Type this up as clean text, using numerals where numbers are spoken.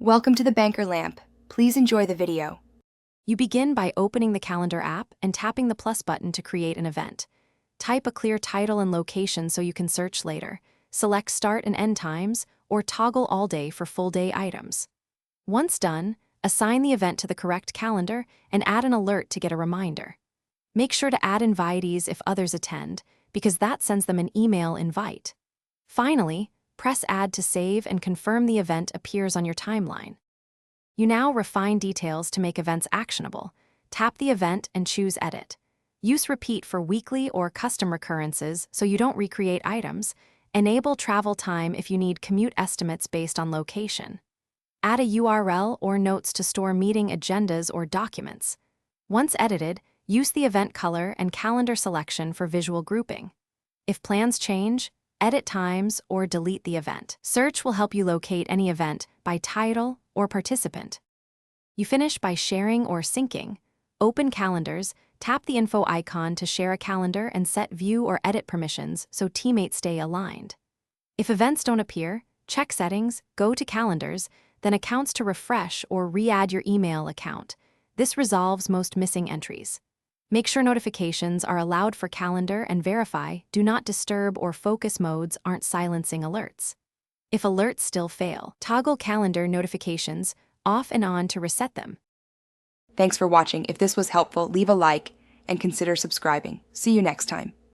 Welcome to the Banker Lamp. Please enjoy the video. You begin by opening the Calendar app and tapping the plus button to create an event. Type a clear title and location so you can search later. Select start and end times, or toggle all day for full day items. Once done, assign the event to the correct calendar and add an alert to get a reminder. Make sure to add invitees if others attend, because that sends them an email invite. Finally, press Add to save and confirm the event appears on your timeline. You now refine details to make events actionable. Tap the event and choose Edit. Use Repeat for weekly or custom recurrences so you don't recreate items. Enable travel time if you need commute estimates based on location. Add a URL or notes to store meeting agendas or documents. Once edited, use the event color and calendar selection for visual grouping. If plans change, edit times or delete the event. Search will help you locate any event by title or participant. You finish by sharing or syncing. Open calendars, tap the info icon to share a calendar and set view or edit permissions so teammates stay aligned. If events don't appear, check settings, go to calendars, then accounts to refresh or re-add your email account. This resolves most missing entries. Make sure notifications are allowed for calendar and verify Do Not Disturb or focus modes aren't silencing alerts. If alerts still fail, toggle calendar notifications off and on to reset them. Thanks for watching. If this was helpful, leave a like and consider subscribing. See you next time.